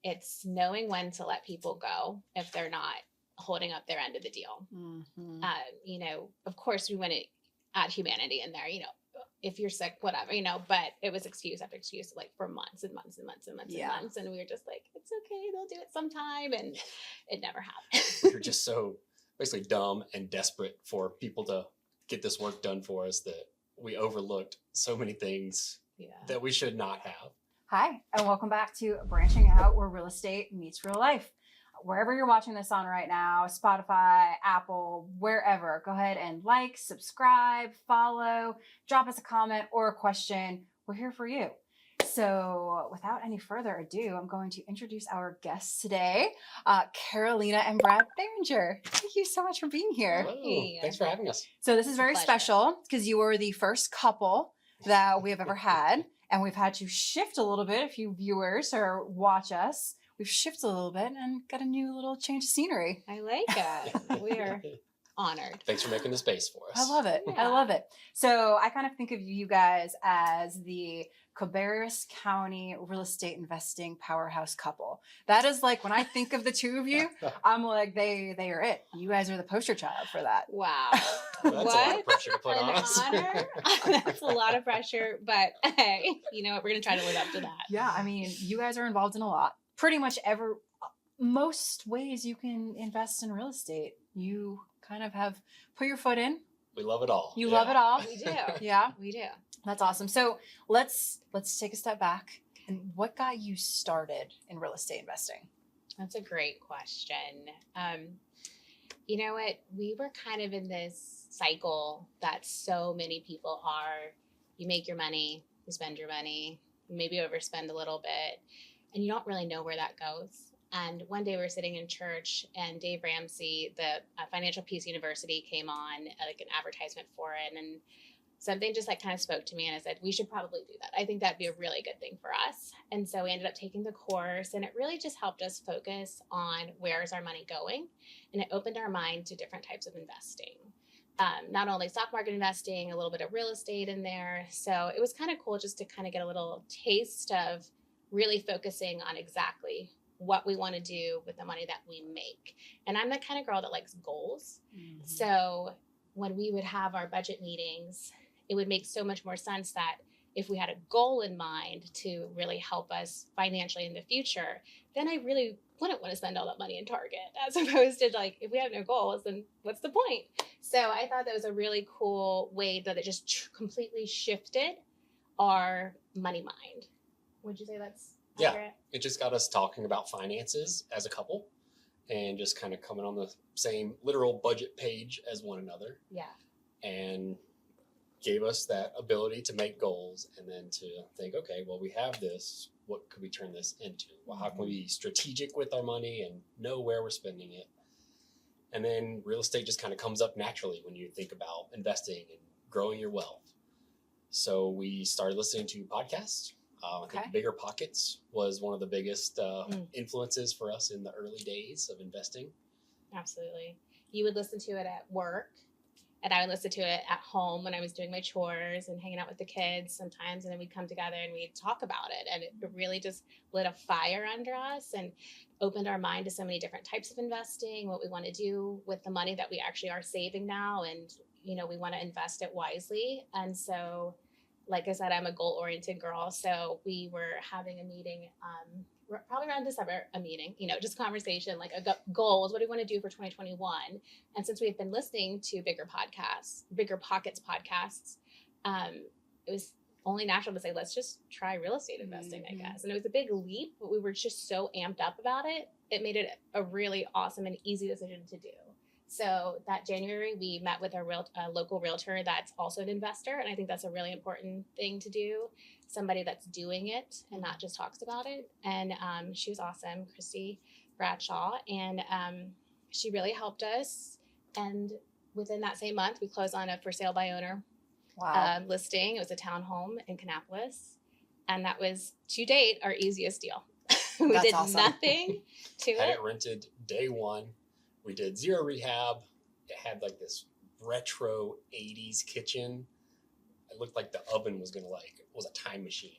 it's knowing when to let people go if they're not holding up their end of the deal. Mm-hmm. You know, of course we want to add humanity in there, you know, if you're sick, whatever, you know, but it was excuse after excuse, like for months and months and months and months and months. And we were just like, it's okay, they'll do it sometime. And it never happened. We were just so basically dumb and desperate for people to get this work done for us that we overlooked so many things that we should not have. Hi, and welcome back to Branching Out, where real estate meets real life. Wherever you're watching this on right now, Spotify, Apple, wherever, go ahead and like, subscribe, follow, drop us a comment or a question. We're here for you. So without any further ado, I'm going to introduce our guests today, Carolena and Brad Barringer. Thank you so much for being here. Hello. Thanks for having us. So this is very special because you were the first couple that we have ever had, and we've had to shift a little bit. If you viewers or watch us, we've shifted a little bit and got a new little change of scenery. I like it. We're honored. Thanks for making the space for us. I love it. Yeah. I love it. So I kind of think of you guys as the Cabarrus County real estate investing powerhouse couple. That is like, when I think of the two of you, I'm like, they are it. You guys are the poster child for that. Wow. Well, that's a lot of pressure to put on An us. honor. That's a lot of pressure, but hey, you know what? We're going to try to live up to that. Yeah. I mean, you guys are involved in a lot. Pretty much most ways you can invest in real estate. You kind of have put your foot in. We love it all. You love it all. We do. Yeah. We do. That's awesome. So let's take a step back. And what got you started in real estate investing? That's a great question. You know what? We were kind of in this cycle that so many people are. You make your money, you spend your money, you maybe overspend a little bit, and you don't really know where that goes. And one day we were sitting in church, and Dave Ramsey, the Financial Peace University, came on, like an advertisement for it, and something just like kind of spoke to me, and I said, we should probably do that. I think that'd be a really good thing for us. And so we ended up taking the course, and it really just helped us focus on where is our money going. And it opened our mind to different types of investing. Not only stock market investing, a little bit of real estate in there. So it was kind of cool just to kind of get a little taste of really focusing on exactly what we want to do with the money that we make. And I'm the kind of girl that likes goals. Mm-hmm. So when we would have our budget meetings, it would make so much more sense that if we had a goal in mind to really help us financially in the future, then I really wouldn't want to spend all that money in Target, as opposed to like, if we have no goals, then what's the point? So I thought that was a really cool way that it just completely shifted our money mind. Would you say that's accurate? Yeah, it just got us talking about finances as a couple and just kind of coming on the same literal budget page as one another. Yeah. And gave us that ability to make goals and then to think, okay, well, we have this. What could we turn this into? Well, how can we be strategic with our money and know where we're spending it? And then real estate just kind of comes up naturally when you think about investing and growing your wealth. So we started listening to podcasts. I think Bigger Pockets was one of the biggest influences for us in the early days of investing. Absolutely. You would listen to it at work, and I would listen to it at home when I was doing my chores and hanging out with the kids sometimes. And then we'd come together and we'd talk about it. And it really just lit a fire under us and opened our mind to so many different types of investing, what we want to do with the money that we actually are saving now. And, you know, we want to invest it wisely. And so, like I said, I'm a goal-oriented girl. So we were having a meeting, probably around December, a meeting, you know, just conversation, like goals. What do we want to do for 2021? And since we've been listening to Bigger Pockets podcasts, it was only natural to say, let's just try real estate investing, I guess. And it was a big leap, but we were just so amped up about it. It made it a really awesome and easy decision to do. So that January, we met with a local realtor that's also an investor. And I think that's a really important thing to do. Somebody that's doing it and not just talks about it. And she was awesome, Christy Bradshaw. And she really helped us. And within that same month, we closed on a for sale by owner listing. It was a townhome in Kannapolis. And that was, to date, our easiest deal. We That's did awesome. Nothing to Had it. it rented day one. We did zero rehab. It had like this retro 80s kitchen. It looked like the oven was a time machine.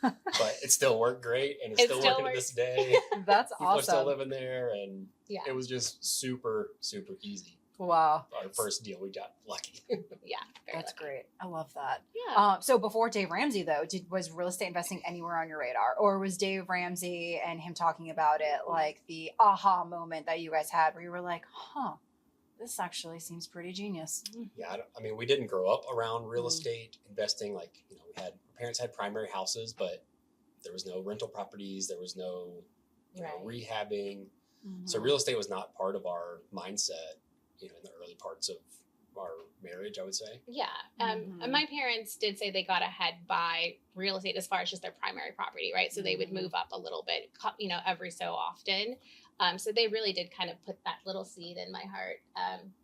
but it still worked great, and it's It still still working to works. this day. That's People are still awesome. living there, and Yeah. it was just super, super easy. Wow. Our first deal, we got lucky. Yeah. Very That's lucky. great. I love that. Yeah. So before Dave Ramsey, though, was real estate investing anywhere on your radar, or was Dave Ramsey and him talking about it like the aha moment that you guys had, where you were like, "Huh, this actually seems pretty genius." Yeah, I mean, we didn't grow up around real Mhm. estate investing. Like, our parents had primary houses, but there was no rental properties. There was no, Right. rehabbing. So Mhm. real estate was not part of our mindset, in the early parts of our marriage, I would say. Yeah. Mhm. My parents did say they got ahead by real estate as far as just their primary property, right? So they would Mhm. move up a little bit, every so often. So they really did kind of put that little seed in my heart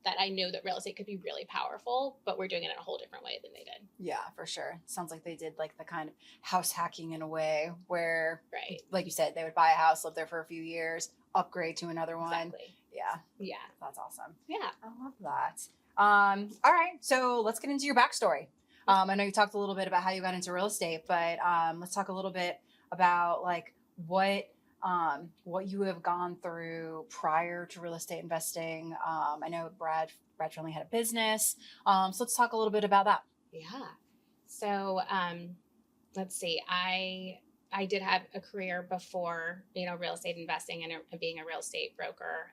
that I knew that real estate could be really powerful, but we're doing it in a whole different way than they did. Yeah, for sure. Sounds like they did like the kind of house hacking in a way where, Right. like you said, they would buy a house, live there for a few years, upgrade to another one. Exactly. Yeah, Yeah. that's awesome. Yeah. I love that. All right, so let's get into your backstory. I know you talked a little bit about how you got into real estate, but let's talk a little bit about like what you have gone through prior to real estate investing. I know Brad finally had a business, so let's talk a little bit about that. Yeah. So let's see. I did have a career before, real estate investing and being a real estate broker.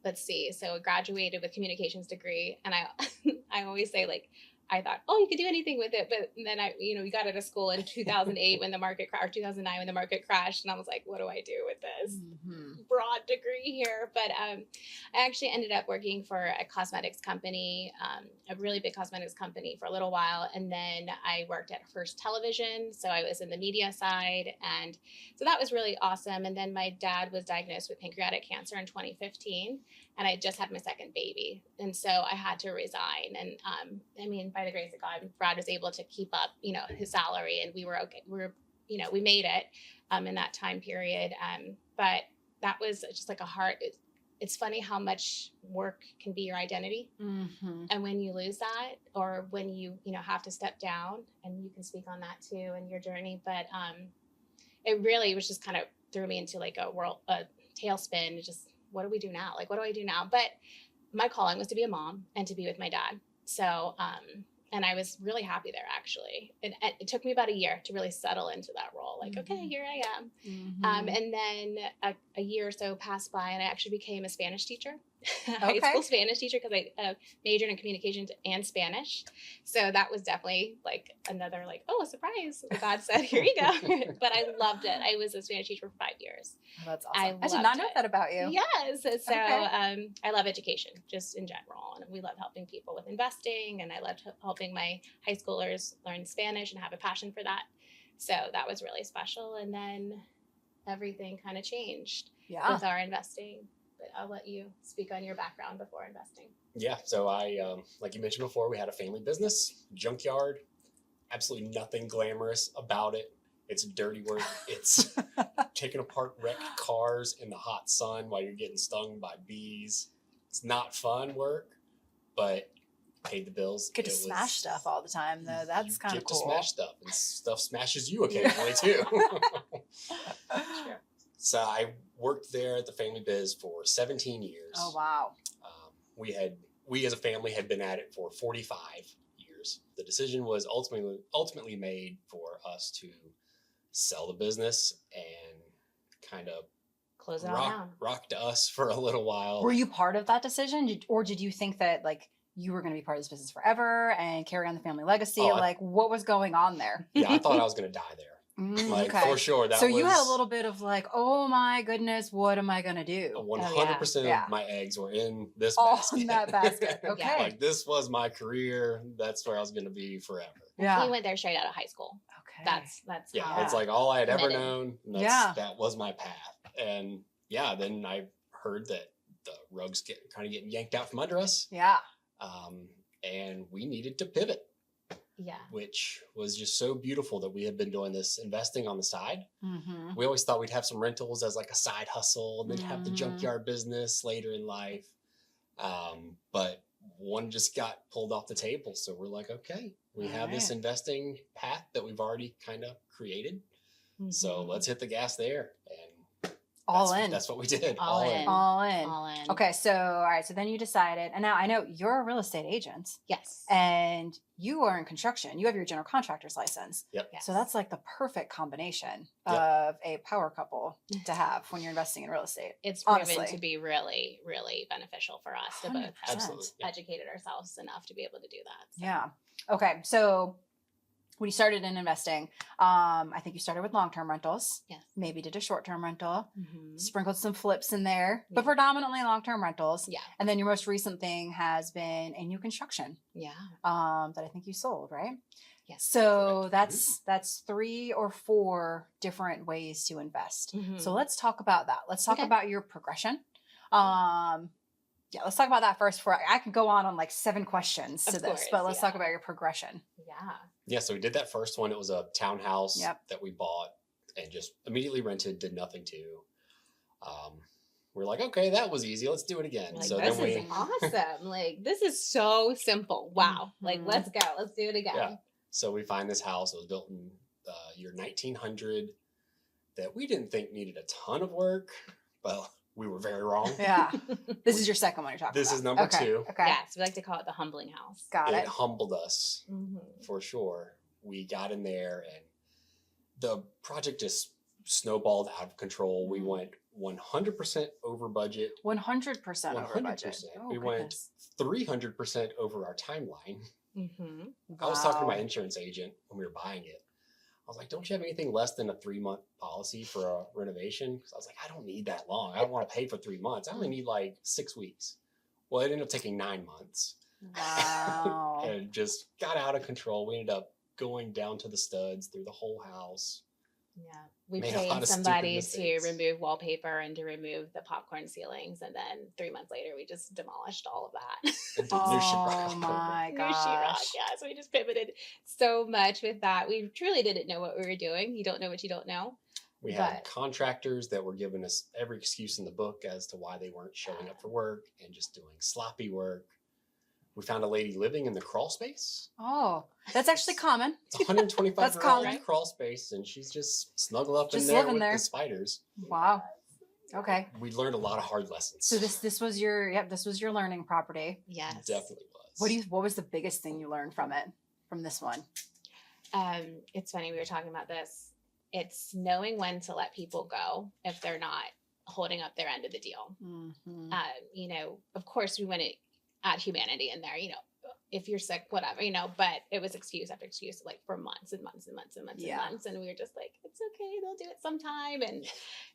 Let's see. So I graduated with communications degree, and I always say like I thought, oh, you could do anything with it, but then we got out of school in 2008 when the market crashed, or 2009 when the market crashed, and I was like, what do I do with this broad degree here? But I actually ended up working for a cosmetics company, a really big cosmetics company for a little while, and then I worked at First Television, so I was in the media side, and so that was really awesome. And then my dad was diagnosed with pancreatic cancer in 2015, and I just had my second baby, and so I had to resign. And I mean, by the grace of God, Brad was able to keep up, his salary, and we were okay. We made it in that time period. But that was just like a hard. It's funny how much work can be your identity, and when you lose that, or when you have to step down, and you can speak on that too in your journey. But it really was just kind of threw me into like a tailspin. Just what do we do now? Like, what do I do now? But my calling was to be a mom and to be with my dad. So, and I was really happy there, actually. It took me about a year to really settle into that role. Like, okay, here I am. And then a year or so passed by, and I actually became a Spanish teacher, high school Spanish teacher, because I majored in communications and Spanish. So that was definitely like another a surprise. God said, here you go. But I loved it. I was a Spanish teacher for 5 years. Oh, that's awesome. I did loved not know it. that about you. Yes. So I love education just in general. And we love helping people with investing. And I loved helping my high schoolers learn Spanish and have a passion for that. So that was really special. And then everything kind of changed with our investing. But I'll let you speak on your background before investing. Yeah. So I, like you mentioned before, we had a family business, junkyard, absolutely nothing glamorous about it. It's dirty work. It's taking apart wrecked cars in the hot sun while you're getting stung by bees. It's not fun work, but paid the bills. Get to smash stuff all the time, though. That's kind of cool. Get to smash stuff, and stuff smashes you occasionally too. Sure. So I worked there at the family biz for 17 years. Oh wow! We as a family had been at it for 45 years. The decision was ultimately made for us to sell the business and kind of close it all down. Rock to us for a little while. Were you part of that decision, or did you think that like you were going to be part of this business forever and carry on the family legacy? What was going on there? Yeah, I thought I was going to die there. For sure. You had a little bit of like, oh my goodness, what am I going to do? 100% of my eggs were in this all basket. in that basket. Okay. Like this was my career. That's where I was going to be forever. Yeah. He went there straight out of high school. Okay. That's it's like all I had ever known. That was my path. And then I heard that the rugs getting yanked out from under us. Yeah. And we needed to pivot. Yeah. Which was just so beautiful that we had been doing this investing on the side. Mm-hmm. We always thought we'd have some rentals as like a side hustle and then have the junkyard business later in life. But one just got pulled off the table. So we're like, okay, We have this Alright. investing path that we've already kind of created. So Mhm. let's hit the gas there. And All that's, in. That's what we did. All in. All in. All in. Okay, so all right, so then you decided, and now I know you're a real estate agent Yes. and you are in construction. You have your general contractor's license. Yep. Yes. So that's like the perfect combination Yep. of a power couple to have when you're investing in real estate. It's proven honestly. to be really, really beneficial for us to both 100%. have Absolutely. Yeah. educated ourselves enough to be able to do that. So. Yeah. Okay, so when you started in investing, I think you started with long-term rentals. Yes. Maybe did a short-term rental, Mhm. sprinkled some flips in there, but Yeah. predominantly long-term rentals. Yeah. And then your most recent thing has been a new construction Yeah. that I think you sold, right? Yes. So Correct. that's 3 or 4 different ways to invest. Mhm. So let's talk about that. Let's talk Okay. about your progression. Yeah, let's talk about that first. For I could go on like 7 questions to Of this, course, but let's talk yeah. about your progression. Yeah. Yeah, so we did that first one. It was a townhouse Yep. that we bought and just immediately rented, did nothing to. We're like, okay, that was easy. Let's do it again. Like, So this then is we, awesome. Like, this is so simple. Wow. Like, Mhm. let's go. Let's do it again. Yeah. So we find this house. It was built in the year 1900 that we didn't think needed a ton of work. Well, we were very wrong. Yeah. This is your second one you're talking This about. is number Okay, 2. Okay. Yes. We like to call it the humbling house. Got It it. humbled us Mhm. for sure. We got in there and the project just snowballed out of control. We Mhm. went 100% over budget, 100% over budget. 100%. Oh, We went goodness. 300% over our timeline. Mhm. I was talking to my Wow. insurance agent when we were buying it. I was like, don't you have anything less than a 3-month policy for a renovation? Because I was like, I don't need that long. I don't want to pay for 3 months. I only need like 6 weeks. Well, it ended up taking 9 months. Wow. And it just got out of control. We ended up going down to the studs through the whole house. Yeah. We Made a lot paid of stupid somebody to mistakes. remove wallpaper and to remove the popcorn ceilings. And then 3 months later, we just demolished all of that. And did new sheetrock Oh over. my New sheetrock. gosh. Yeah. So we just pivoted so much with that. We truly didn't know what we were doing. You don't know what you don't know. We had But- contractors that were giving us every excuse in the book as to why they weren't showing up for work and just doing sloppy work. We found a lady living in the crawl space. Oh, that's actually common. It's 125 That's year old common. crawl space, and she's just snuggled up Just in there living with there. the spiders. Wow. Okay. We learned a lot of hard lessons. So this was your learning property. Yes. Definitely was. What was the biggest thing you learned from this one? It's funny. We were talking about this. It's knowing when to let people go if they're not holding up their end of the deal. Mhm. You know, of course, we want to add humanity in there. You know, if you're sick, whatever. You know, but it was excuse after excuse, like for months and months and months and months Yeah. and months, and we were just like, it's okay, they'll do it sometime, and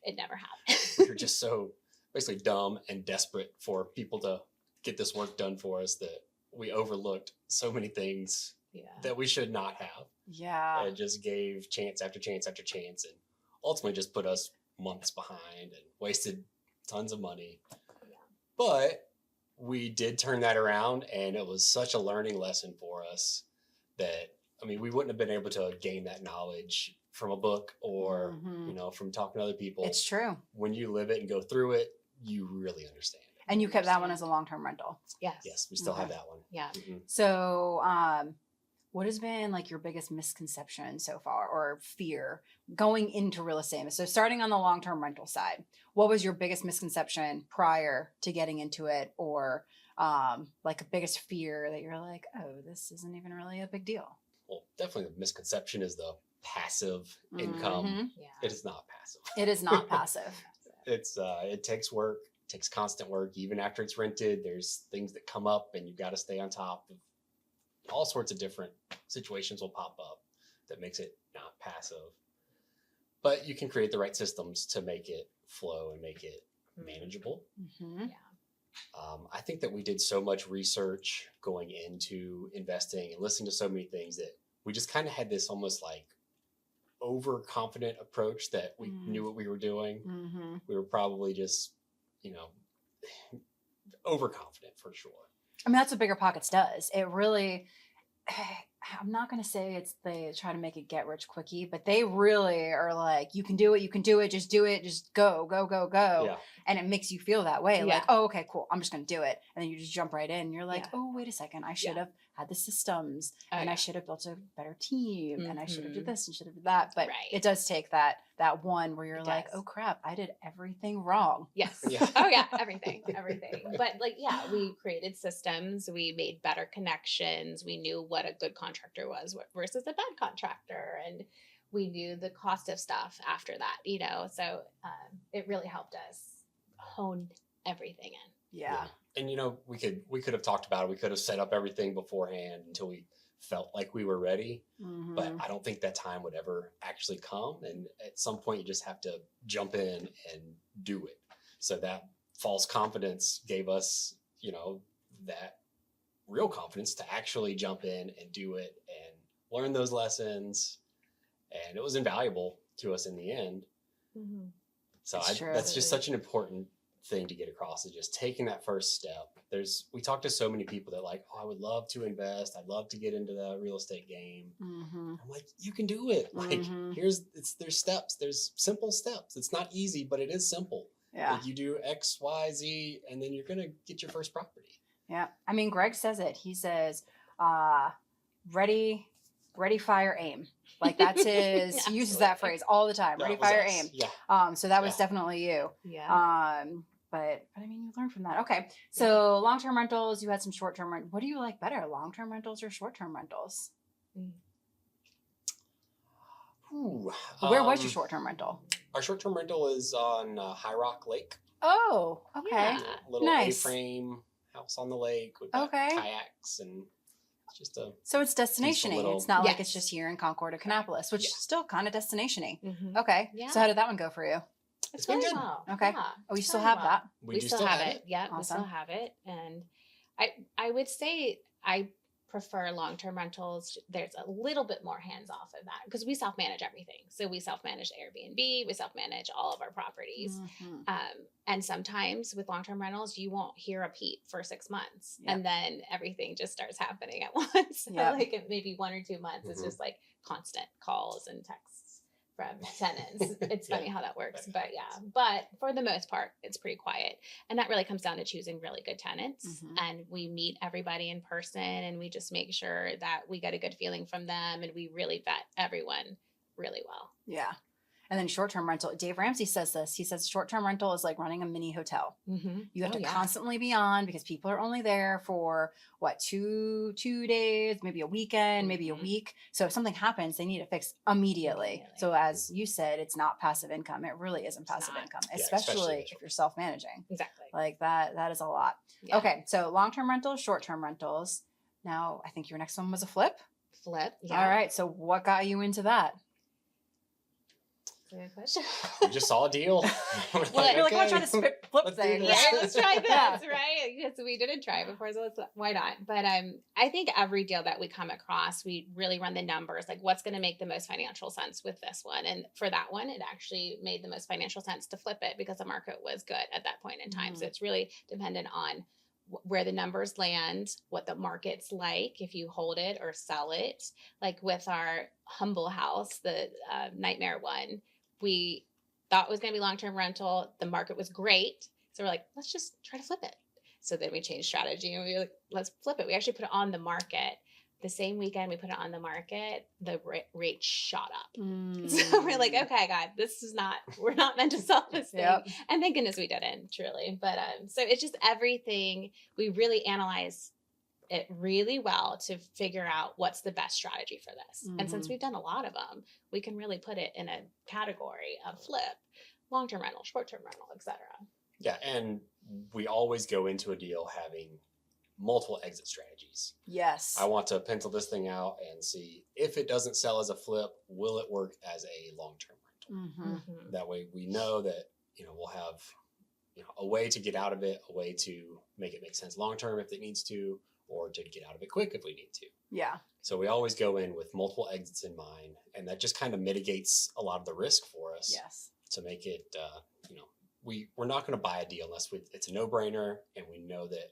it never happened. We were just so basically dumb and desperate for people to get this work done for us that we overlooked so many things Yeah. that we should not have. Yeah. And just gave chance after chance after chance and ultimately just put us months behind and wasted tons of money. Yeah. But we did turn that around and it was such a learning lesson for us that, I mean, we wouldn't have been able to gain that knowledge from a book or, Mhm. you know, from talking to other people. It's true. When you live it and go through it, you really understand. And you kept that one as a long-term rental. Yes. Yes, we still Okay. have that one. Yeah. Mhm. So, what has been like your biggest misconception so far or fear going into real estate? So starting on the long-term rental side, what was your biggest misconception prior to getting into it or like a biggest fear that you're like, oh, this isn't even really a big deal? Well, definitely the misconception is the passive income. Mhm. Yeah. It is not passive. It is not passive. It's it takes work, takes constant work. Even after it's rented, there's things that come up and you've got to stay on top of all sorts of different situations will pop up that makes it not passive. But you can create the right systems to make it flow and make it manageable. Mhm. I think that we did so much research going into investing and listening to so many things that we just kind of had this almost like overconfident approach that we knew what we were doing. Mhm. We were probably just, you know, overconfident for sure. I mean, that's what Bigger Pockets does. It really, I'm not going to say they try to make it get rich quickie, but they really are like, you can do it, just do it, just go, go, go, go. Yeah. And it makes you feel that way. Yeah. Like, oh, okay, cool. I'm just going to do it. And then you just jump right in. And you're like, Yeah. oh, wait a second. I should Yeah. have had the systems Oh, and yeah. I should have built a better team and I should have Mhm. did this and should have did that. But Right. it does take that one where you're It like, does. oh crap, I did everything wrong. Yes. Yeah. Oh yeah, everything. But like, yeah, we created systems. We made better connections. We knew what a good contractor was versus a bad contractor, and we knew the cost of stuff after that. So it really helped us hone everything in. Yeah. And we could have talked about it. We could have set up everything beforehand until we felt like we were ready. Mhm. But I don't think that time would ever actually come. And at some point, you just have to jump in and do it. So that false confidence gave us, that real confidence to actually jump in and do it and learn those lessons. And it was invaluable to us in the end. Mm-hmm. So It's true. that's just such an important thing to get across, is just taking that first step. We talk to so many people that like, oh, I would love to invest. I'd love to get into the real estate game. Mhm. I'm like, you can do it. Like, Mhm. there's steps. There's simple steps. It's not easy, but it is simple. Yeah. Like, you do X, Y, Z, and then you're going to get your first property. Yeah. I mean, Greg says it. He says, ready, fire, aim. Like that's his, he uses that phrase all the time. Ready, That was fire, us. aim. Yeah. So that was Yeah. definitely you. Yeah. But I mean, you learn from that. Okay. So long-term rentals, you had some short-term rent. What do you like better? Long-term rentals or short-term rentals? Ooh, Where was your short-term rental? Our short-term rental is on High Rock Lake. Oh, okay. Yeah. Little Nice. A-frame house on the lake. We've got Okay. kayaks, and it's just a So it's destinationing. little- It's not like Yes. it's just here in Concord or Kannapolis, which Yeah. is still kind of destinationing. Mm-hmm. Okay. Yeah. So how did that one go for you? It's been going good. well. Okay. Yeah, Oh, you it's still going have well. that? we do still have it. it. Yeah, we still Awesome. have it. And I would say I prefer long-term rentals. There's a little bit more hands-off of that because we self-manage everything. So we self-manage Airbnb, we self-manage all of our properties. Mhm. And sometimes with long-term rentals, you won't hear a peep for 6 months. Yep. And then everything just starts happening at once. So Yep. like maybe 1 or 2 months, it's Mhm. just like constant calls and texts from tenants. It's funny how that works, but yeah. But for the most part, it's pretty quiet. And that really comes down to choosing really good tenants. Mhm. And we meet everybody in person and we just make sure that we get a good feeling from them and we really vet everyone really well. Yeah. And then short-term rental, Dave Ramsey says this. He says short-term rental is like running a mini hotel. Mm-hmm. You have to constantly be on because people are only there for what, two days, maybe a weekend, maybe a Mhm. week. So if something happens, they need it fixed immediately. So as you said, it's not passive income. It really isn't It's passive not. income, Yeah, especially especially if you're self-managing. Exactly. Like that is a lot. Yeah. Okay. So long-term rentals, short-term rentals. Now I think your next one was a flip. Flip. Yeah. All right. So what got you into that? That's a good question. We just saw a deal. We're Well, You're like, I'm okay, trying to flip let's do things. this. Yeah, let's try this, Yeah. right? Because we didn't try before, so why not? But I think every deal that we come across, we really run the numbers, like what's going to make the most financial sense with this one. And for that one, it actually made the most financial sense to flip it because the market was good at that point in time. So it's really dependent on where the numbers land, what the market's like, if you hold it or sell it. Like with our Humble house, the Nightmare one, we thought it was going to be long-term rental. The market was great. So we're like, let's just try to flip it. So then we changed strategy and we were like, let's flip it. We actually put it on the market. The same weekend we put it on the market, the rate shot up. So we're like, okay, God, we're not meant to sell this thing. Yep. And thank goodness we didn't, truly. But so it's just everything. We really analyze it really well to figure out what's the best strategy for this. And since we've done a lot of them, we can really put it in a category of flip, long-term rental, short-term rental, etc. Yeah, and we always go into a deal having multiple exit strategies. Yes. I want to pencil this thing out and see if it doesn't sell as a flip, will it work as a long-term rental? Mm-hmm. That way we know that, we'll have, a way to get out of it, a way to make it make sense long-term if it needs to, or to get out of it quick if we need to. Yeah. So we always go in with multiple exits in mind, and that just kind of mitigates a lot of the risk for us. Yes. To make it, we're not going to buy a deal unless it's a no-brainer and we know that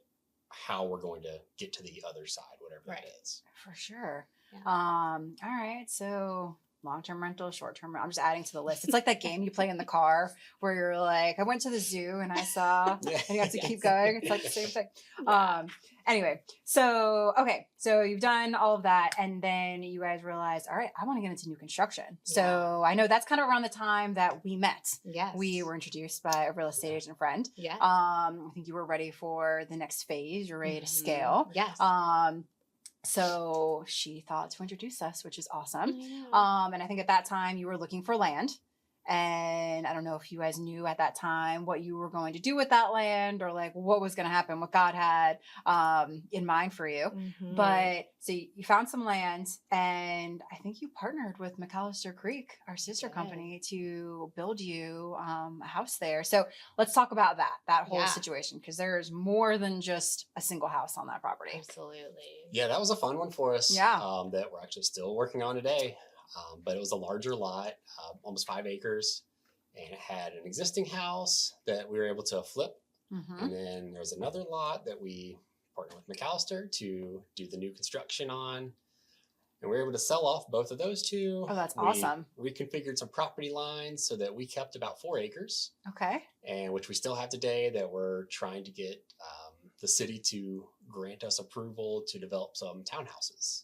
how we're going to get to the other side, whatever that is. For sure. Yeah. All right. So long-term rental, short-term rental. I'm just adding to the list. It's like that game you play in the car where you're like, I went to the zoo and I saw, Yeah. and you have to keep Yes. going. It's like the same thing. Yeah. Anyway, so okay, so you've done all of that, and then you guys realized, all right, I want to get into new construction. So I know that's kind of around the time that we met. Yes. We were introduced by a real estate agent friend. Yeah. I think you were ready for the next phase. You're ready to scale. Yes. So she thought to introduce us, which is awesome. Yeah. And I think at that time you were looking for land. And I don't know if you guys knew at that time what you were going to do with that land or like what was going to happen, what God had in mind for you. But so you found some land, and I think you partnered with McAllister Creek, our sister company, to build you a house there. So let's talk about that whole situation, because there's more than just a single house on that property. Absolutely. Yeah, that was a fun one for us. Yeah. That we're actually still working on today. But it was a larger lot, almost 5 acres, and it had an existing house that we were able to flip. And then there was another lot that we partnered with McAllister to do the new construction on. And we were able to sell off both of those two. Oh, that's awesome. We reconfigured some property lines so that we kept about 4 acres. Okay. And which we still have today, that we're trying to get the city to grant us approval to develop some townhouses.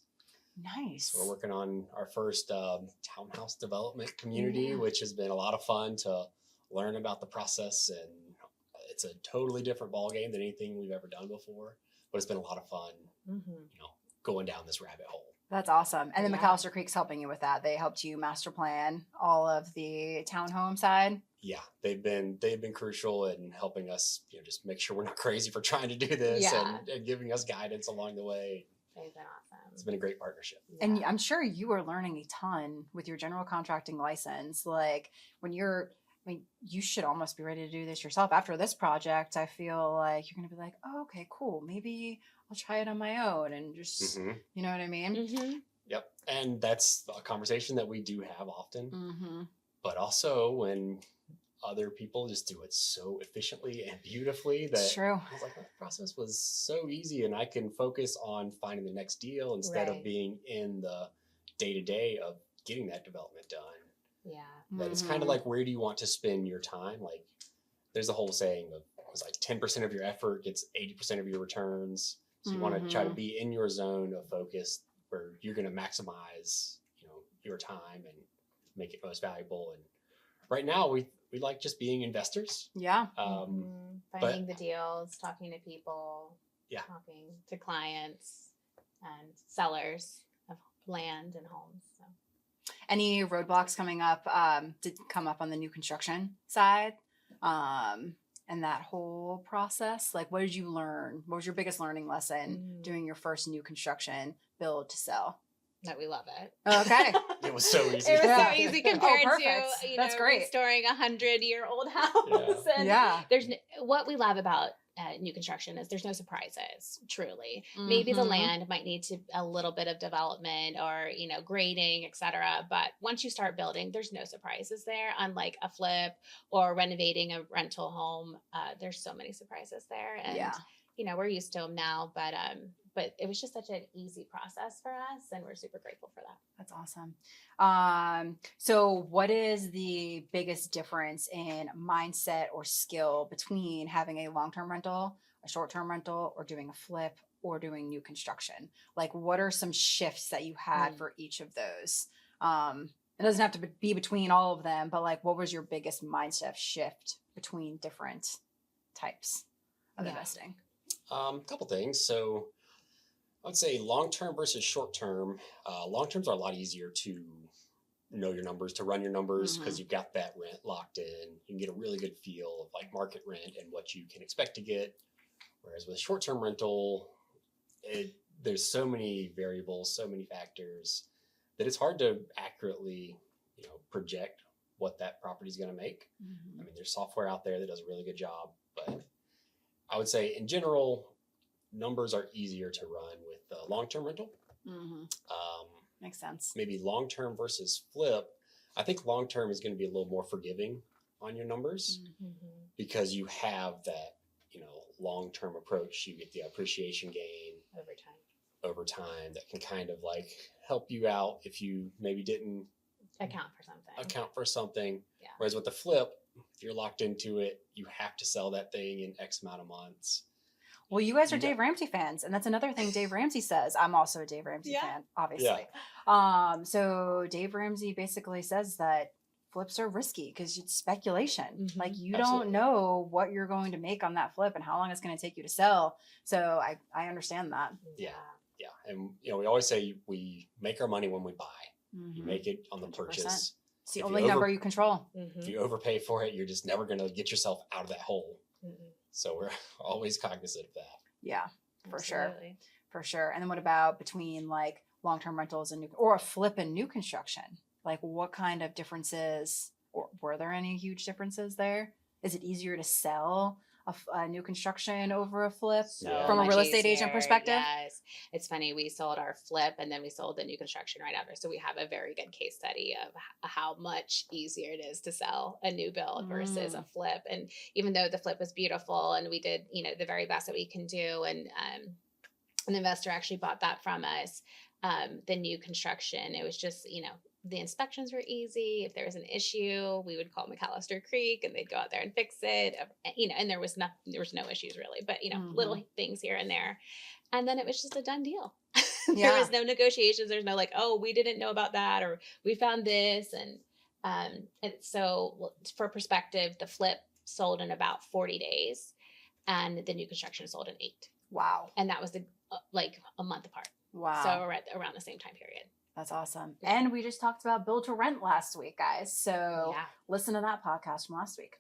Nice. So we're working on our first townhouse development community, which has been a lot of fun to learn about the process. And it's a totally different ballgame than anything we've ever done before. But it's been a lot of fun, going down this rabbit hole. That's awesome. And then McAllister Creek's helping you with that. They helped you master plan all of the townhome side. Yeah, they've been crucial in helping us, just make sure we're not crazy for trying to do this and giving us guidance along the way. They've been awesome. It's been a great partnership. Yeah. And I'm sure you are learning a ton with your general contracting license. Like you should almost be ready to do this yourself after this project. I feel like you're going to be like, oh, okay, cool. Maybe I'll try it on my own and just, you know what I mean? Yep. And that's a conversation that we do have often. But also when other people just do it so efficiently and beautifully that True. I was like, that process was so easy, and I can focus on finding the next deal instead of being in the day-to-day of getting that development done. Yeah. That it's kind of like, where do you want to spend your time? Like, there's a whole saying of, it's like 10% of your effort gets 80% of your returns. So you want to try to be in your zone of focus where you're going to maximize, your time and make it most valuable. And right now we like just being investors. Yeah. Finding the deals, talking to people, Yeah. talking to clients and sellers of land and homes. So. Any roadblocks coming up, did come up on the new construction side? And that whole process? Like, what did you learn? What was your biggest learning lesson doing your first new construction build to sell? That we love it. Okay. It was so easy. It was so easy compared to That's great. restoring 100-year-old house. Yeah. And there's what we love about new construction is there's no surprises. Truly, maybe the land might need a little bit of development or grading, etc. But once you start building, there's no surprises there. Unlike a flip or renovating a rental home, there's so many surprises there. And we're used to them now, but it was just such an easy process for us, and we're super grateful for that. That's awesome. So what is the biggest difference in mindset or skill between having a long-term rental, a short-term rental, or doing a flip, or doing new construction? Like, what are some shifts that you had for each of those? It doesn't have to be between all of them, but like, what was your biggest mindset shift between different types of investing? A couple things. So I would say long-term versus short-term. Long-terms are a lot easier to know your numbers, to run your numbers, because you've got that rent locked in. You can get a really good feel of like market rent and what you can expect to get. Whereas with short-term rental, there's so many variables, so many factors that it's hard to accurately, project what that property is going to make. I mean, there's software out there that does a really good job, but I would say in general, numbers are easier to run with long-term rental. Makes sense. Maybe long-term versus flip. I think long-term is going to be a little more forgiving on your numbers because you have that, long-term approach. You get the appreciation gain over time. over time that can kind of like help you out if you maybe didn't Account for something. Yeah. Whereas with the flip, if you're locked into it, you have to sell that thing in X amount of months. Well, you guys are Dave Ramsey fans, and that's another thing Dave Ramsey says. I'm also a Dave Ramsey fan, obviously. So Dave Ramsey basically says that flips are risky because it's speculation. Mm-hmm. Like you don't know what you're going to make on that flip and how long it's going to take you to sell. So I understand that. Yeah. And we always say we make our money when we buy. Mm-hmm. You make it on the 100%. Purchase. It's the only number you control. Mm-hmm. If you overpay for it, you're just never going to get yourself out of that hole. Mm-hmm. So we're always cognizant of that. Yeah, for sure. And then what about between like long-term rentals and or a flip and new construction? Like what kind of differences, or were there any huge differences there? Is it easier to sell a new construction over a flip from a real estate agent perspective? Yes. It's funny. We sold our flip and then we sold the new construction right after. So we have a very good case study of how much easier it is to sell a new build versus a flip. And even though the flip was beautiful and we did, the very best that we can do, and an investor actually bought that from us, the new construction, it was just, the inspections were easy. If there was an issue, we would call McAllister Creek and they'd go out there and fix it. And there was no issues really, but little things here and there. And then it was just a done deal. There was no negotiations. There's no like, oh, we didn't know about that, or we found this. And so for perspective, the flip sold in about 40 days and the new construction sold in 8. Wow. And that was like a month apart. Wow. So we're around the same time period. That's awesome. And we just talked about build to rent last week, guys. So listen to that podcast from last week.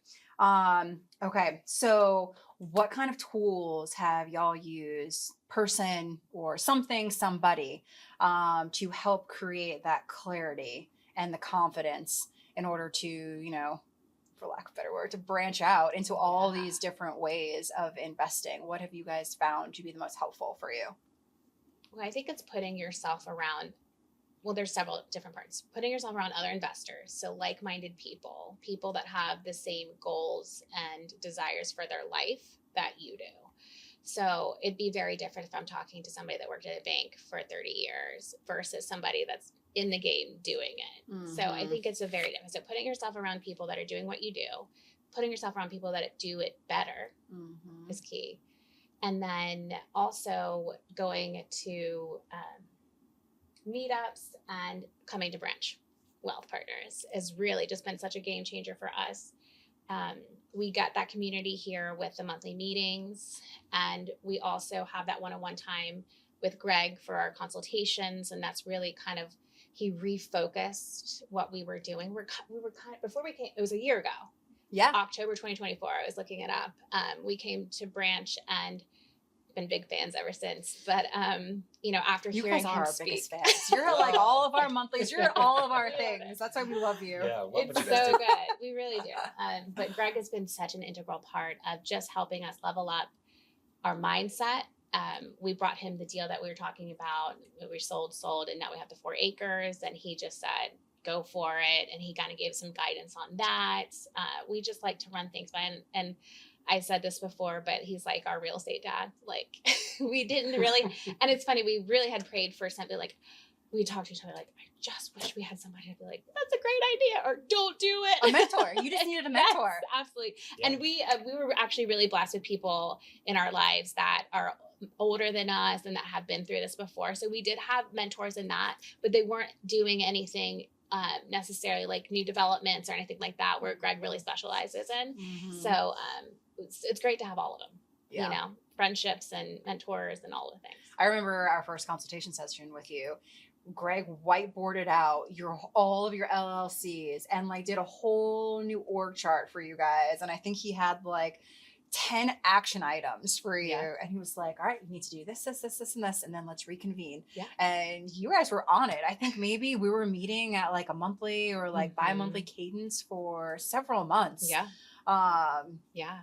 Okay. So what kind of tools have y'all used, person or somebody, to help create that clarity and the confidence in order to, for lack of a better word, to branch out into all these different ways of investing? What have you guys found to be the most helpful for you? Well, I think it's putting yourself around, there's several different parts. Putting yourself around other investors, so like-minded people that have the same goals and desires for their life that you do. So it'd be very different if I'm talking to somebody that worked at a bank for 30 years versus somebody that's in the game doing it. Mm-hmm. So I think it's a very different. So putting yourself around people that are doing what you do, putting yourself around people that do it better is key. And then also going to meetups and coming to Branch Wealth Partners has really just been such a game changer for us. We got that community here with the monthly meetings, and we also have that one-on-one time with Greg for our consultations, and that's really kind of, he refocused what we were doing. We were kind of, before we came, it was a year ago. Yeah. October 2024, I was looking it up. We came to Branch and been big fans ever since. But after you hearing guys are him our speak, biggest fans. You're like all of our monthlies. You're all of our things. That's why we love you. Yeah, it's so good. We really do. But Greg has been such an integral part of just helping us level up our mindset. We brought him the deal that we were talking about. We sold, and now we have the 4 acres. And he just said, go for it. And he kind of gave some guidance on that. We just like to run things by, and I said this before, but he's like our real estate dad. Like we didn't really, and it's funny, we really had prayed for something, like we talked to each other like, I just wish we had somebody to be like, that's a great idea, or don't do it. A mentor. You just needed a mentor. Yes, absolutely. Yeah. And we were actually really blessed with people in our lives that are older than us and that have been through this before. So we did have mentors in that, but they weren't doing anything necessarily like new developments or anything like that, where Greg really specializes in. Mm-hmm. So it's great to have all of them, friendships and mentors and all of the things. I remember our first consultation session with you. Greg whiteboarded out all of your LLCs and like did a whole new org chart for you guys. And I think he had like 10 action items for you. Yeah. And he was like, all right, you need to do this, and this, and then let's reconvene. Yeah. And you guys were on it. I think maybe we were meeting at like a monthly or like bi-monthly cadence for several months. Yeah.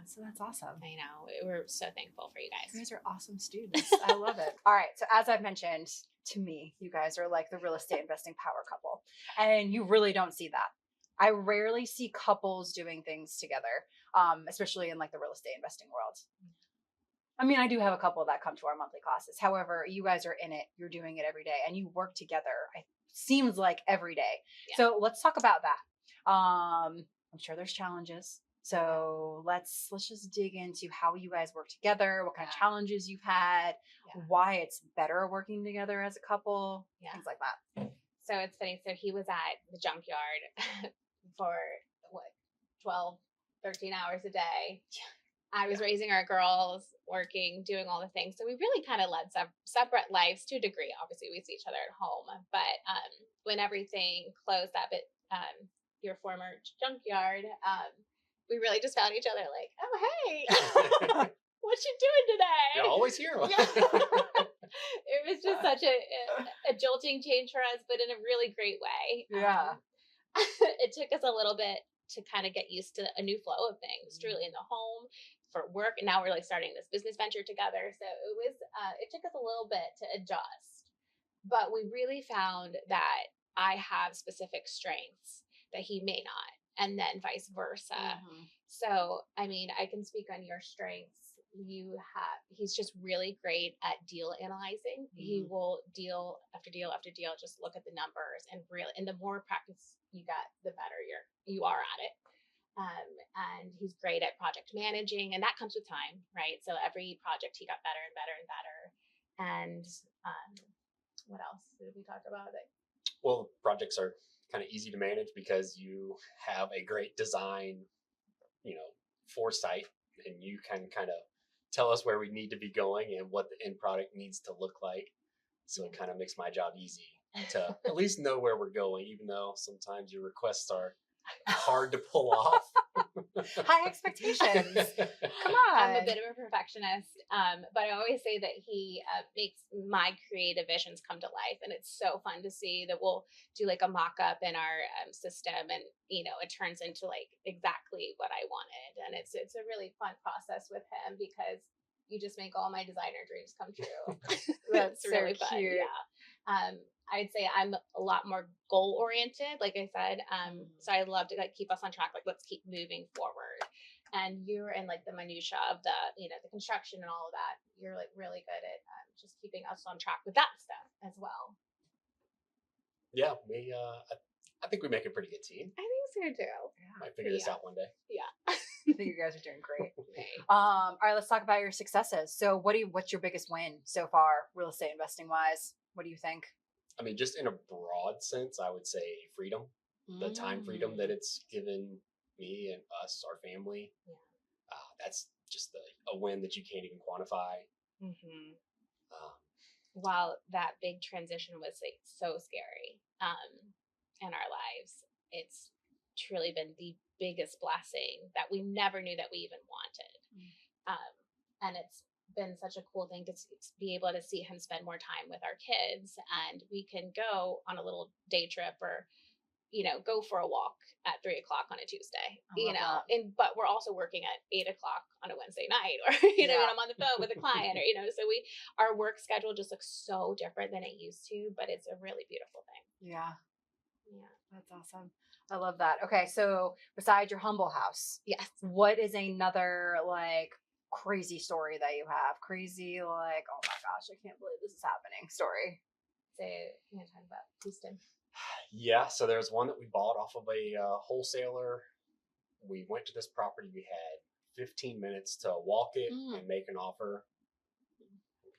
So that's awesome. I know. We're so thankful for you guys. You guys are awesome students. I love it. All right. So as I've mentioned, to me, you guys are like the real estate investing power couple, and you really don't see that. I rarely see couples doing things together, especially in like the real estate investing world. I mean, I do have a couple that come to our monthly classes. However, you guys are in it. You're doing it every day, and you work together. It seems like every day. Yeah. So let's talk about that. I'm sure there's challenges. So let's just dig into how you guys work together, what kind of challenges you've had, why it's better working together as a couple, things like that. So it's funny. So he was at the junkyard for 12, 13 hours a day. I was raising our girls, working, doing all the things. So we really kind of led separate lives to a degree. Obviously, we see each other at home. But when everything closed up at your former junkyard, we really just found each other like, oh, hey, what you doing today? You're always here. It was just such a jolting change for us, but in a really great way. Yeah. It took us a little bit to kind of get used to a new flow of things, truly in the home for work. And now we're like starting this business venture together. So it took us a little bit to adjust, but we really found that I have specific strengths that he may not, and then vice versa. Mm-hmm. So, I mean, I can speak on your strengths. He's just really great at deal analyzing. He will deal after deal after deal, just look at the numbers and the more practice you get, the better you are at it. And he's great at project managing, and that comes with time, right? So every project he got better and better and better. And what else did we talk about? Well, projects are kind of easy to manage because you have a great design, foresight, and you can kind of tell us where we need to be going and what the end product needs to look like. So it kind of makes my job easy to at least know where we're going, even though sometimes your requests are hard to pull off. High expectations. Come on. I'm a bit of a perfectionist, but I always say that he makes my creative visions come to life, and it's so fun to see that we'll do like a mock-up in our system, and it turns into like exactly what I wanted, and it's a really fun process with him because you just make all my designer dreams come true. That's it's really so fun. cute. Yeah. I'd say I'm a lot more goal oriented, like I said. So I love to keep us on track. Like, let's keep moving forward. And you're in like the minutia of the construction and all of that. You're like really good at just keeping us on track with that stuff as well. Yeah, I think we make a pretty good team. I think so too. Might figure this out one day. Yeah. I think you guys are doing great. All right, let's talk about your successes. So what's your biggest win so far, real estate investing wise? What do you think? I mean, just in a broad sense, I would say freedom, the time freedom that it's given me and us, our family. Yeah. That's just a win that you can't even quantify. Mm-hmm. While that big transition was like so scary in our lives, it's truly been the biggest blessing that we never knew that we even wanted. And it's been such a cool thing to be able to see him spend more time with our kids, and we can go on a little day trip or go for a walk at 3:00 on a Tuesday, but we're also working at 8:00 on a Wednesday night, or and I'm on the phone with a client, or so our work schedule just looks so different than it used to, but it's a really beautiful thing. Yeah, that's awesome. I love that. Okay, so besides your humble house, yes, what is another like crazy story that you have? Crazy, like, oh my gosh, I can't believe this is happening story. So I'm going to talk about Houston. Yeah, so there's one that we bought off of a wholesaler. We went to this property. We had 15 minutes to walk it and make an offer.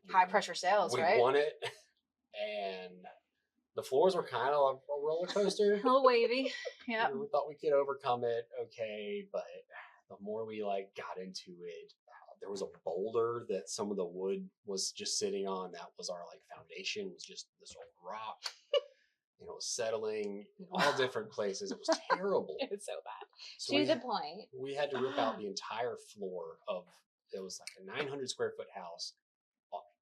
High pressure sales, right? We won it, and the floors were kind of a roller coaster. A little wavy. Yeah. We thought we could overcome it, okay, but the more we got into it, there was a boulder that some of the wood was just sitting on. That was our foundation. It was just this old rock. It was settling in all different places. It was terrible. It was so bad. So to the point. We had to rip out the entire floor it was like a 900 square foot house.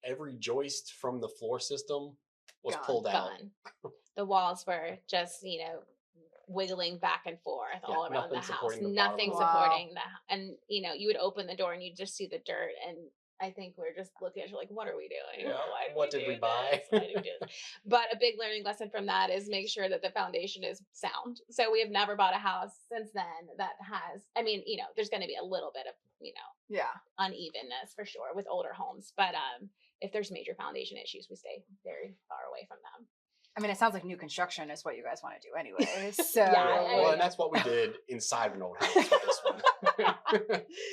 Every joist from the floor system was pulled out. The walls were just, wiggling back and forth all around the house. Nothing supporting that. And, you would open the door and you'd just see the dirt. And I think we're just looking at you like, what are we doing? Yeah. What did we buy? Why did we do this? But a big learning lesson from that is make sure that the foundation is sound. So we have never bought a house since then that has, there's going to be a little bit of, unevenness for sure with older homes. But if there's major foundation issues, we stay very far away from them. I mean, it sounds like new construction is what you guys want to do anyway. So, Well, and that's what we did inside of an old house with this one.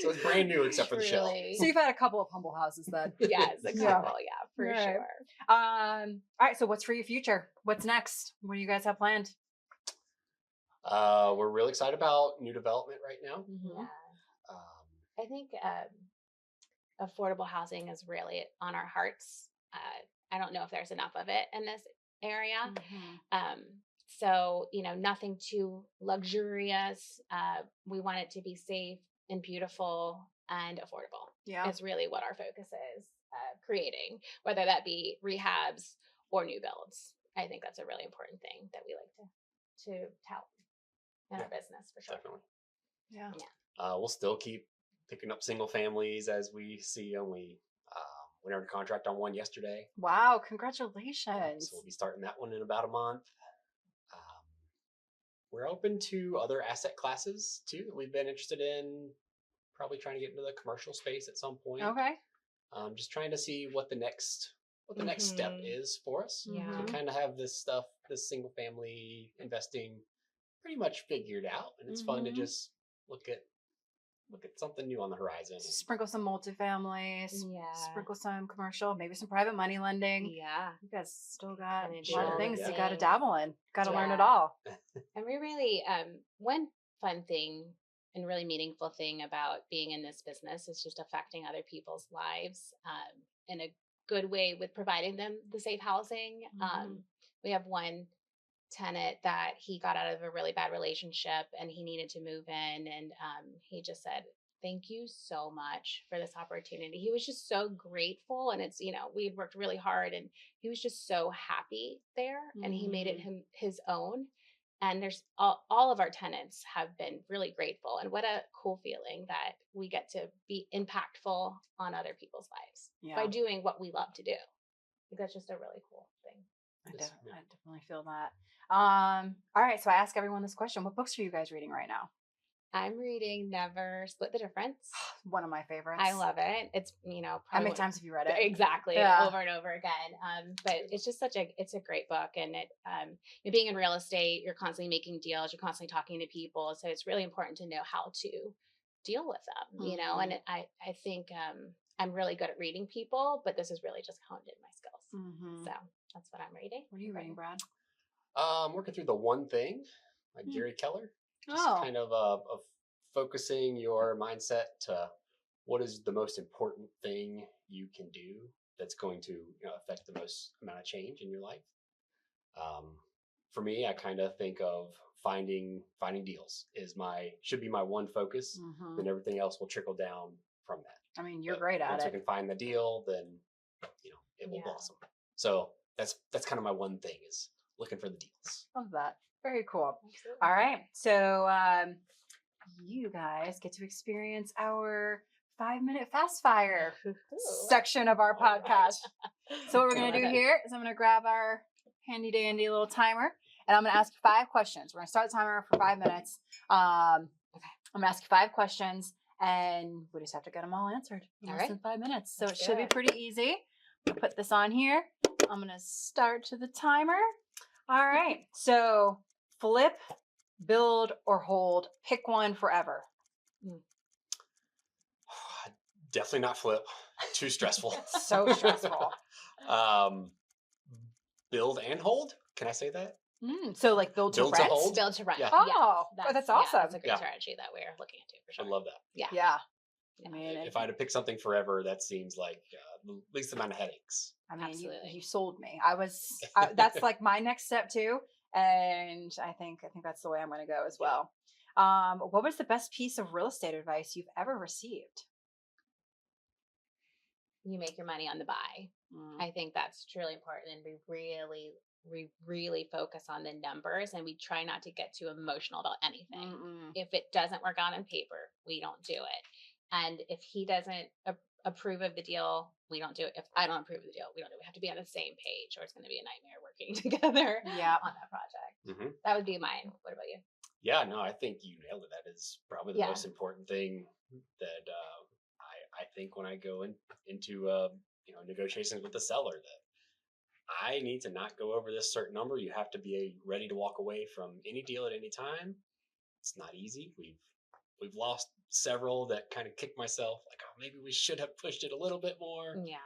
So it's brand new except for the shell. so you've had a couple of humble houses then. Yes, a couple, for Right. sure. All right. So what's for your future? What's next? What do you guys have planned? We're really excited about new development right now. Yeah. Um, I think affordable housing is really on our hearts. I don't know if there's enough of it in this area. So, nothing too luxurious. We want it to be safe and beautiful and affordable. Yeah. Is really what our focus is creating, whether that be rehabs or new builds. I think that's a really important thing that we like to tout in our business for sure. Definitely. Yeah. We'll still keep picking up single families as we see them. We went under contract on one yesterday. Wow. Congratulations. So we'll be starting that one in about a month. We're open to other asset classes too that we've been interested in, probably trying to get into the commercial space at some point. Okay. Just trying to see what the next step is for us. Yeah. We kind of have this single family investing pretty much figured out, and it's fun to just look at something new on the horizon. Sprinkle some multifamilies. Yeah. Sprinkle some commercial, maybe some private money lending. Yeah. You guys still got Kinda a lot do of things yeah. you got to dabble in. Got to learn it Yeah. all. And we really, one fun thing and really meaningful thing about being in this business is just affecting other people's lives in a good way with providing them the safe housing. We have one tenant that he got out of a really bad relationship and he needed to move in, and he just said, "Thank you so much for this opportunity." He was just so grateful, and it's, we had worked really hard, and he was just so happy there, and he made it his own. And there's all of our tenants have been really grateful, and what a cool feeling that we get to be impactful on other people's lives by doing what we love to do. I think that's just a really cool thing. I definitely feel that. All right. So I ask everyone this question. What books are you guys reading right now? I'm reading Never Split the Difference. One of my favorites. I love it. It's, How many times have you read it? Exactly. Yeah. Over and over again. But it's just it's a great book. And being in real estate, you're constantly making deals, you're constantly talking to people. So it's really important to know how to deal with them, and I think I'm really good at reading people, but this has really just honed in my skills. So that's what I'm reading. What are you reading, Brad? Working through The One Thing by Gary Keller. Just kind of focusing your mindset to what is the most important thing you can do that's going to affect the most amount of change in your life. For me, I kind of think of finding deals should be my one focus. Then everything else will trickle down from that. I mean, you're great at it. Once I can find the deal, then it will blossom. So that's kind of my one thing, is looking for the deals. Love that. Very cool. Absolutely. All right. So you guys get to experience our 5-minute fast fire section of our podcast. So what we're going to do here is I'm going to grab our handy dandy little timer, and I'm going to ask you 5 questions. We're going to start the timer for 5 minutes. I'm going to ask you 5 questions, and we just have to get them all answered in less than 5 minutes. So it should be pretty easy. I'm going to put this on here. I'm going to start to the timer. All right. So flip, build, or hold. Pick one forever. Definitely not flip. Too stressful. So stressful. Build and hold. Can I say that? So like build to rent? hold? Build to rent. Yeah. Oh, that's awesome. That's a great strategy that we're looking into for sure. I love that. Yeah. I mean, if I had to pick something forever, that seems like the least amount of headaches. I mean, Absolutely. you sold me. That's like my next step too. And I think that's the way I'm going to go as well. What was the best piece of real estate advice you've ever received? You make your money on the buy. I think that's truly important, and we really focus on the numbers, and we try not to get too emotional about anything. If it doesn't work out on paper, we don't do it. And if he doesn't approve of the deal, we don't do it. If I don't approve of the deal, we don't do it. We have to be on the same page, or it's going to be a nightmare working together on that project. That would be mine. What about you? Yeah, no, I think you nailed it. That is probably the most important thing that I think when I go into negotiations with the seller that I need to not go over this certain number. You have to be ready to walk away from any deal at any time. It's not easy. We've lost several that kind of kicked myself like, oh, maybe we should have pushed it a little bit more. Yeah.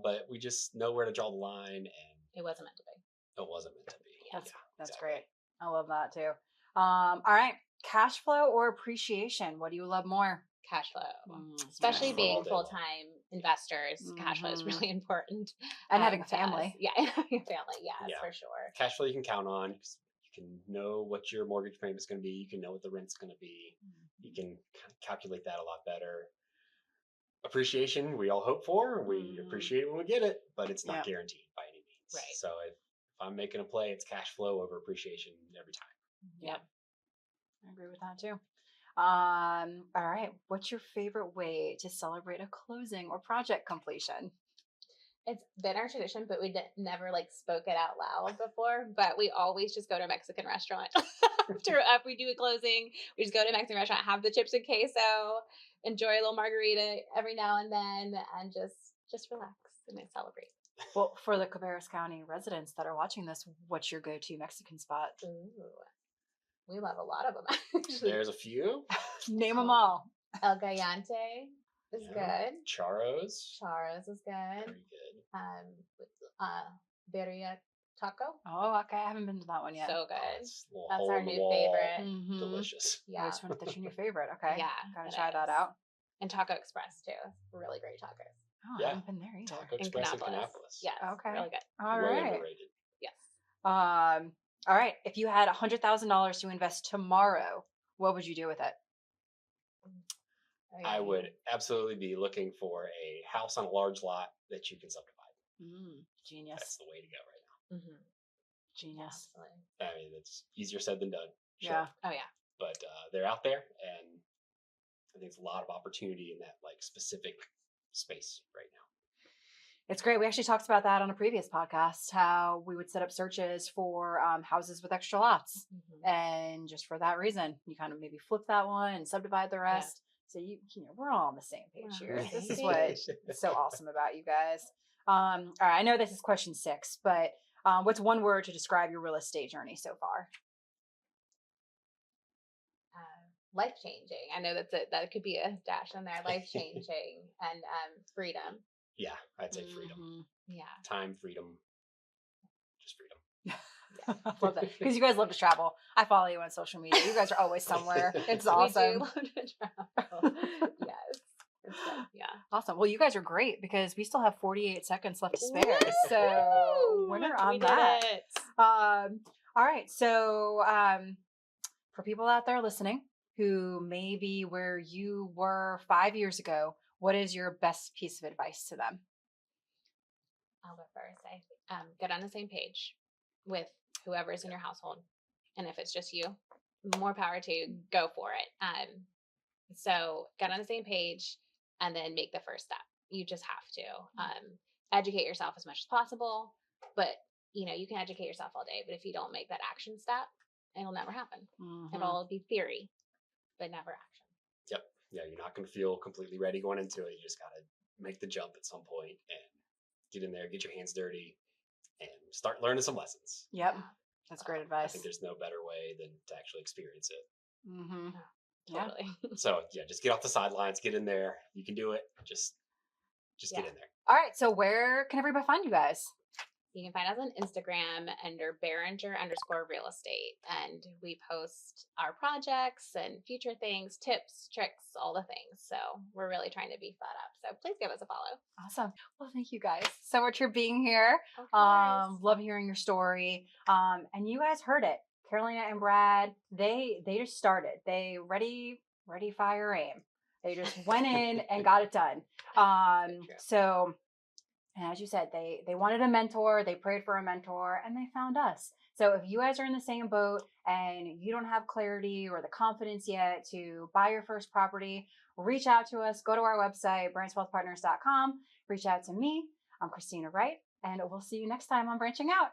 But we just know where to draw the line, and It wasn't meant to be. it wasn't meant to be. That's exactly. great. I love that too. All right. Cash flow or appreciation? What do you love more? Cash flow. Mm, Especially Cash flow being all day long. full-time investors, cash flow is Mhm. really important. And having a to us. family. Yeah, and having a family, yes, Yeah. for sure. Cash flow you can count on. 'Cause you can know what your mortgage payment is going to be. You can know what the rent's going to be. You can kind of calculate that a lot better. Appreciation, we all hope for. We appreciate it when we get it, but it's not Yep. guaranteed by any means. Right. So if I'm making a play, it's cash flow over appreciation every time. Yep. I agree with that too. All right. What's your favorite way to celebrate a closing or project completion? It's been our tradition, but we never like spoke it out loud before. But we always just go to a Mexican restaurant after we do a closing. We just go to a Mexican restaurant, have the chips and queso, enjoy a little margarita every now and then, and just relax and celebrate. Well, for the Cabarrus County residents that are watching this, what's your go-to Mexican spot? Ooh, we love a lot of them actually. There's a few. Name them all. El Gallante is good. Charos. Charos is good. Very good. Birria taco. Oh, okay. I haven't been to that one yet. So Oh, good. it's a little That's hole our in the new wall. favorite. Mhm. Delicious. I Yeah. just wanted that's your new favorite. Okay. Yeah, Gotta it try that is. out. And Taco Express too. Really great tacos. Oh, Yeah. I haven't been there either. Taco In Express in Kannapolis. Kannapolis. Yes. Okay. Really good. All Way right. underrated. Yes. All right. If you had $100,000 to invest tomorrow, what would you do with it? I would absolutely be looking for a house on a large lot that you can subdivide. Genius. That's the way to go right Mm-hmm. Genius. Absolutely. now. I mean, it's easier said than done. Sure. Yeah. Oh yeah. But they're out there, and I think there's a lot of opportunity in that like specific space right now. It's great. We actually talked about that on a previous podcast, how we would set up searches for houses with extra lots. Mm-hmm. And just for that reason, you kind of maybe flip that one and subdivide the rest. So we're all on the same page We're here. on the This same is what page. is so awesome about you guys. All right, I know this is question 6, but what's one word to describe your real estate journey so far? Life changing. I know that could be a dash in there. Life changing and freedom. Yeah, I'd say freedom. Mhm. Yeah. Time, freedom, just freedom. I love that because you guys love to travel. I follow you on social media. You guys are always somewhere. It's awesome. We do love to travel. Yes. It's good. Yeah. Awesome. Well, you guys are great because we still have 48 seconds left to spare. Woo! So winner on We that. did it. All right. So for people out there listening who may be where you were 5 years ago, what is your best piece of advice to them? I'll go first. Get on the same page with whoever's in your household, and if it's just you, more power to you. Go for it. So get on the same page, and then make the first step. You just have to educate yourself as much as possible. But you can educate yourself all day, but if you don't make that action step, it'll never happen. It'll be theory, but never action. Yep. Yeah, you're not going to feel completely ready going into it. You just got to make the jump at some point and get in there, get your hands dirty, and start learning some lessons. Yep. That's great I advice. think there's no better way than to actually experience it. Mm-hmm. Totally. So yeah, just get off the sidelines, get in there. You can do it. Just get in there. All right. So where can everybody find you guys? You can find us on Instagram under Barringer_real estate. And we post our projects and future things, tips, tricks, all the things. So we're really trying to beef that up. So please give us a follow. Awesome. Well, thank you guys so much for being here. Of course. Love hearing your story. And you guys heard it. Carolina and Brad, they just started. They ready, fire, aim. They just went in and got it done. So and as you said, they wanted a mentor, they prayed for a mentor, and they found us. So if you guys are in the same boat and you don't have clarity or the confidence yet to buy your first property, reach out to us. Go to our website, branchwealthpartners.com. Reach out to me. I'm Christina Wright, and we'll see you next time on Branching Out.